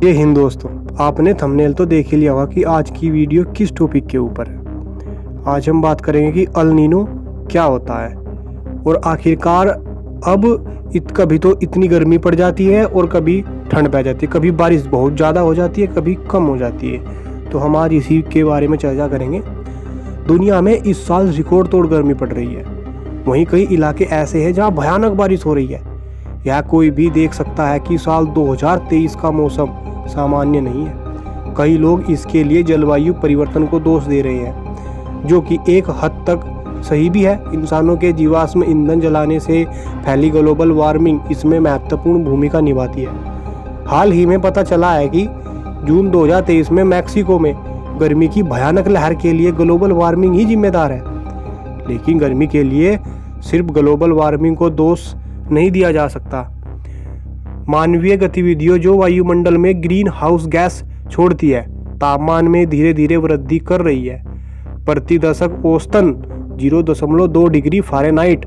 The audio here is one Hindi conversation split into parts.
ये हिंद दोस्तों, आपने थंबनेल तो देख ही लिया होगा कि आज की वीडियो किस टॉपिक के ऊपर है। आज हम बात करेंगे कि अल नीनो क्या होता है और आखिरकार अब कभी तो इतनी गर्मी पड़ जाती है और कभी ठंड पड़ जाती है, कभी बारिश बहुत ज़्यादा हो जाती है, कभी कम हो जाती है। तो हम आज इसी के बारे में चर्चा करेंगे। दुनिया में इस साल रिकॉर्ड तोड़ गर्मी पड़ रही है। वहीं कई इलाके ऐसे हैं जहाँ भयानक बारिश हो रही है। यह कोई भी देख सकता है कि साल 2023 का मौसम सामान्य नहीं है। कई लोग इसके लिए जलवायु परिवर्तन को दोष दे रहे हैं, जो कि एक हद तक सही भी है। इंसानों के जीवाश्म ईंधन जलाने से फैली ग्लोबल वार्मिंग इसमें महत्वपूर्ण भूमिका निभाती है। हाल ही में पता चला है कि जून 2023 में मैक्सिको में गर्मी की भयानक लहर के लिए ग्लोबल वार्मिंग ही जिम्मेदार है। लेकिन गर्मी के लिए सिर्फ ग्लोबल वार्मिंग को दोष नहीं दिया जा सकता। मानवीय गतिविधियों जो वायुमंडल में ग्रीन हाउस गैस छोड़ती है, तापमान में धीरे धीरे वृद्धि कर रही है। प्रति दशक औसतन 0.2 डिग्री फ़ारेनहाइट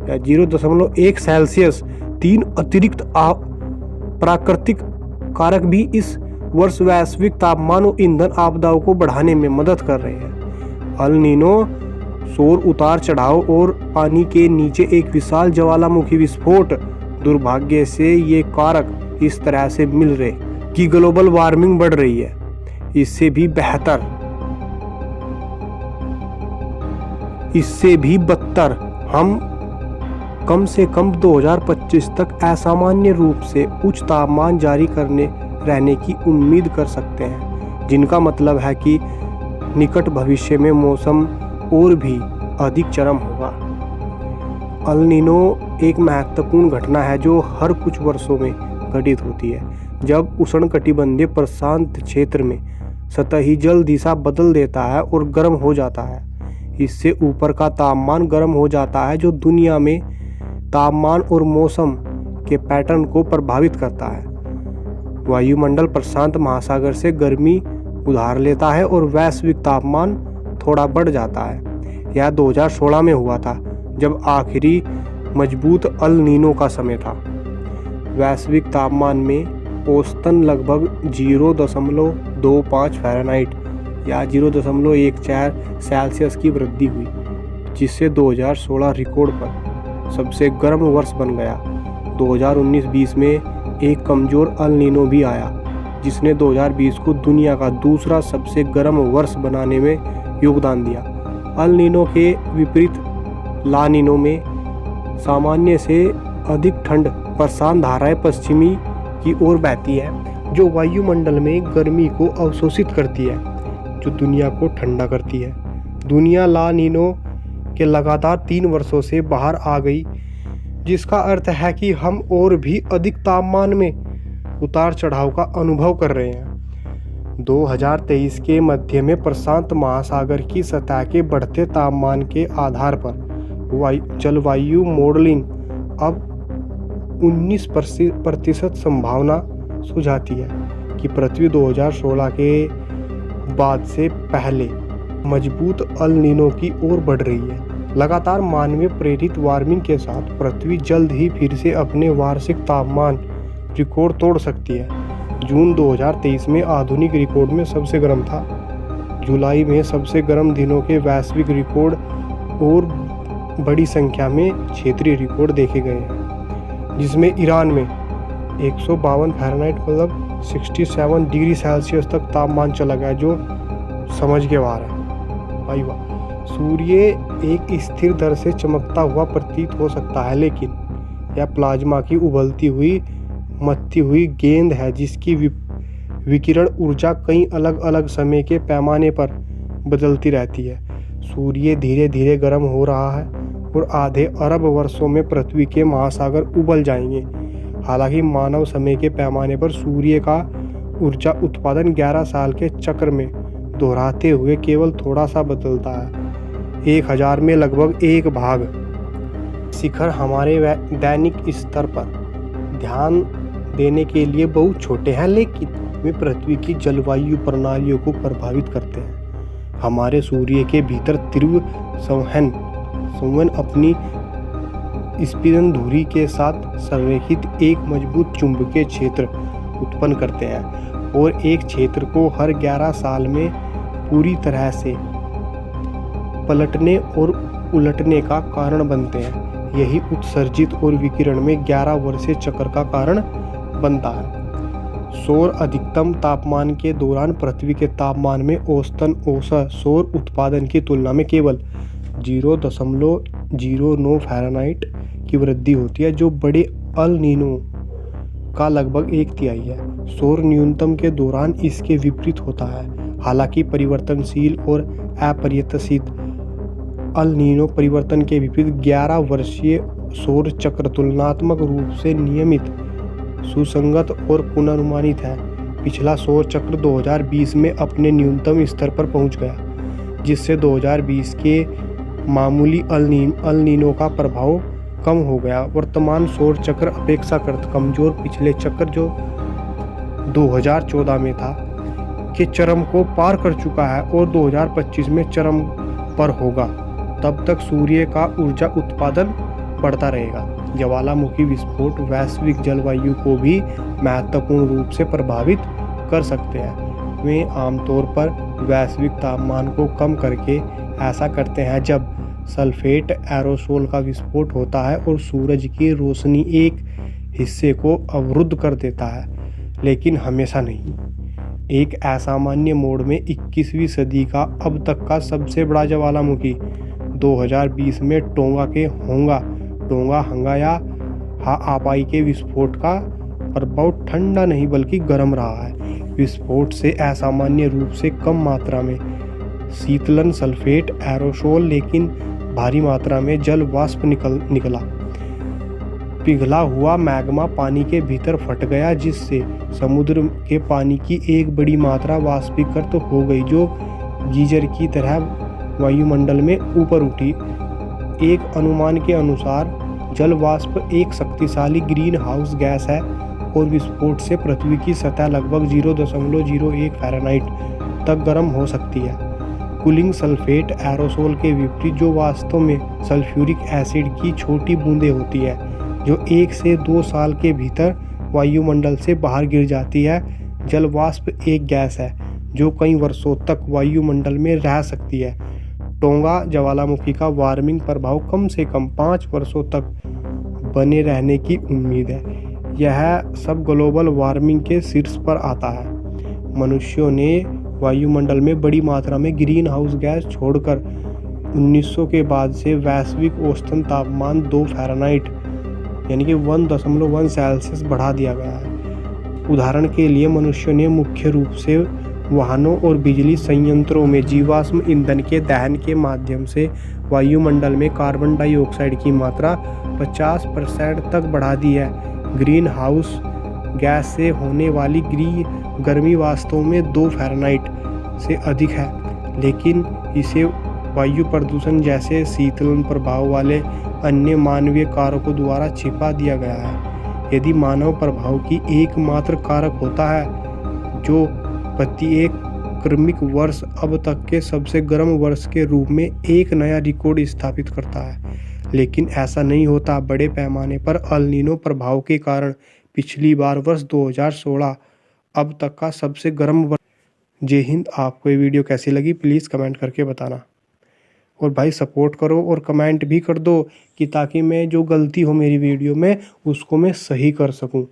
या 0.1 सेल्सियस 3 अतिरिक्त प्राकृतिक कारक भी इस वर्ष वैश्विक तापमान और ईंधन आपदाओं को बढ़ाने में मदद कर रहे हैं। अल नीनो सौर उतार चढ़ाव और पानी के नीचे एक विशाल ज्वालामुखी विस्फोट, दुर्भाग्य से ये कारक इस तरह से मिल रहे कि ग्लोबल वार्मिंग बढ़ रही है। इससे भी बदतर हम कम से कम 2025 तक असामान्य रूप से उच्च तापमान जारी करने रहने की उम्मीद कर सकते हैं, जिनका मतलब है कि निकट भविष्य में मौसम और भी अधिक चरम होगा। अल नीनो एक महत्वपूर्ण घटना है जो हर कुछ वर्षों में घटित होती है, जब उष्णकटिबंधीय प्रशांत क्षेत्र में सतही जल दिशा बदल देता है और गर्म हो जाता है। इससे ऊपर का तापमान गर्म हो जाता है, जो दुनिया में तापमान और मौसम के पैटर्न को प्रभावित करता है। वायुमंडल प्रशांत महासागर से गर्मी उधार लेता है और वैश्विक तापमान थोड़ा बढ़ जाता है। यह 2016 में हुआ था, जब आखिरी मजबूत अल नीनो का समय था। वैश्विक तापमान में औसतन लगभग 0.25 फ़ारेनहाइट या 0.14 सेल्सियस की वृद्धि हुई, जिससे 2016 रिकॉर्ड पर सबसे गर्म वर्ष बन गया। 2019-20 में एक कमज़ोर अल नीनो भी आया, जिसने 2020 को दुनिया का दूसरा सबसे गर्म वर्ष बनाने में योगदान दिया। अल नीनो के विपरीत ला नीनो में सामान्य से अधिक ठंड प्रशांत धाराएं पश्चिमी की ओर बहती है, जो वायुमंडल में गर्मी को अवशोषित करती है, जो दुनिया को ठंडा करती है। दुनिया ला नीनो के लगातार 3 वर्षों से बाहर आ गई, जिसका अर्थ है कि हम और भी अधिक तापमान में उतार चढ़ाव का अनुभव कर रहे हैं। 2023 के मध्य में प्रशांत महासागर की सतह के बढ़ते तापमान के आधार पर जलवायु मॉडलिंग अब 19% संभावना सुझाती है कि पृथ्वी 2016 के बाद से पहले मजबूत अल नीनो की ओर बढ़ रही है। लगातार मानवीय प्रेरित वार्मिंग के साथ पृथ्वी जल्द ही फिर से अपने वार्षिक तापमान रिकॉर्ड तोड़ सकती है। जून 2023 में आधुनिक रिकॉर्ड में सबसे गर्म था। जुलाई में सबसे गर्म दिनों के वैश्विक रिकॉर्ड और बड़ी संख्या में क्षेत्रीय रिकॉर्ड देखे गए हैं, जिसमें ईरान में 152 फ़ारेनहाइट मतलब 67 डिग्री सेल्सियस तक तापमान चला गया, जो समझ के बाहर है। भाई वाह। सूर्य एक स्थिर दर से चमकता हुआ प्रतीत हो सकता है, लेकिन यह प्लाज्मा की उबलती हुई मथती हुई गेंद है, जिसकी विकिरण ऊर्जा कई अलग अलग समय के पैमाने पर बदलती रहती है। सूर्य धीरे धीरे गर्म हो रहा है और आधे अरब वर्षों में पृथ्वी के महासागर उबल जाएंगे। हालांकि मानव समय के पैमाने पर सूर्य का ऊर्जा उत्पादन 11 साल के चक्र में दोहराते हुए केवल थोड़ा सा बदलता है। 1000 में लगभग 1 भाग। शिखर हमारे दैनिक स्तर पर ध्यान देने के लिए बहुत छोटे हैं, लेकिन वे पृथ्वी की जलवायु प्रणालियों को प्रभावित करते हैं। हमारे सूर्य के भीतर तीव्र संवहन अपनी स्पिन धुरी के साथ संरेखित एक मजबूत चुंबकीय क्षेत्र उत्पन्न करते हैं और एक क्षेत्र को हर 11 साल में पूरी तरह से पलटने और उलटने का कारण बनते हैं। यही उत्सर्जित और विकिरण में 11 वर्षीय चक्र का कारण बनता है। सौर अधिकतम तापमान के दौरान पृथ्वी के तापमान में औसत सौर उत्पादन की तुलना में केवल 0.09 फ़ारेनहाइट की वृद्धि होती है, जो बड़े अल नीनो का लगभग 1/3 है। सौर न्यूनतम के दौरान इसके विपरीत होता है। हालांकि परिवर्तनशील और अप्रत्याशित अल नीनो परिवर्तन के विपरीत 11 वर्षीय सौर चक्र तुलनात्मक रूप से नियमित, सुसंगत और पुनर्नुमानित है। पिछला सौर चक्र 2020 में अपने न्यूनतम स्तर पर पहुंच गया, जिससे 2020 के मामूली अल नीनो का प्रभाव कम हो गया। वर्तमान सौर चक्र अपेक्षाकृत कमजोर पिछले चक्र, जो 2014 में था, के चरम को पार कर चुका है और 2025 में चरम पर होगा। तब तक सूर्य का ऊर्जा उत्पादन बढ़ता रहेगा। ज्वालामुखी विस्फोट वैश्विक जलवायु को भी महत्वपूर्ण रूप से प्रभावित कर सकते हैं। वे आमतौर पर वैश्विक तापमान को कम करके ऐसा करते हैं जब सल्फेट एरोसोल का विस्फोट होता है और सूरज की रोशनी एक हिस्से को अवरुद्ध कर देता है, लेकिन हमेशा नहीं। एक असामान्य मोड में 21वीं सदी का अब तक का सबसे बड़ा ज्वालामुखी 2020 में टोंगा हंगा या हाआपाई के विस्फोट का प्रभाव ठंडा नहीं बल्कि गर्म रहा है। विस्फोट से असामान्य रूप से कम मात्रा में शीतलन सल्फेट एरोसोल, लेकिन भारी मात्रा में जल वाष्प निकला। पिघला हुआ मैग्मा पानी के भीतर फट गया, जिससे समुद्र के पानी की एक बड़ी मात्रा वाष्पीकृत हो गई, जो गीजर की तरह वायुमंडल में ऊपर उठी। एक अनुमान के अनुसार जल वाष्प एक शक्तिशाली ग्रीन हाउस गैस है और विस्फोट से पृथ्वी की सतह लगभग 0.01 फ़ारेनहाइट तक गर्म हो सकती है। कूलिंग सल्फेट एरोसोल के विपरीत, जो वास्तव में सल्फ्यूरिक एसिड की छोटी बूंदें होती हैं, जो 1 से 2 साल के भीतर वायुमंडल से बाहर गिर जाती है। जल वाष्प एक गैस है जो कई वर्षों तक वायुमंडल में रह सकती है। टोंगा ज्वालामुखी का वार्मिंग प्रभाव कम से कम 5 वर्षों तक बने रहने की उम्मीद है। यह सब ग्लोबल वार्मिंग के शीर्ष पर आता है। मनुष्यों ने वायुमंडल में बड़ी मात्रा में ग्रीन हाउस गैस छोड़कर 1900 के बाद से वैश्विक औसतन तापमान 2 फ़ारेनहाइट यानी कि 1.1 सेल्सियस बढ़ा दिया गया है। उदाहरण के लिए, मनुष्यों ने मुख्य रूप से वाहनों और बिजली संयंत्रों में जीवाश्म ईंधन के दहन के माध्यम से वायुमंडल में कार्बन डाइऑक्साइड की मात्रा 50% तक बढ़ा दी है। ग्रीन हाउस गैस से होने वाली गर्मी वास्तव में 2 फ़ारेनहाइट से अधिक है, लेकिन इसे वायु प्रदूषण जैसे शीतलन प्रभाव वाले अन्य मानवीय कारकों द्वारा छिपा दिया गया है। यदि मानव प्रभाव की एकमात्र कारक होता है जो प्रत्येक क्रमिक वर्ष अब तक के सबसे गर्म वर्ष के रूप में एक नया रिकॉर्ड स्थापित करता है, लेकिन ऐसा नहीं होता। बड़े पैमाने पर अल नीनो प्रभाव के कारण पिछली बार वर्ष 2016 अब तक का सबसे गर्म वर्ष। जय हिंद। आपको ये वीडियो कैसी लगी प्लीज़ कमेंट करके बताना, और भाई सपोर्ट करो और कमेंट भी कर दो कि ताकि मैं जो गलती हो मेरी वीडियो में उसको मैं सही कर सकूं।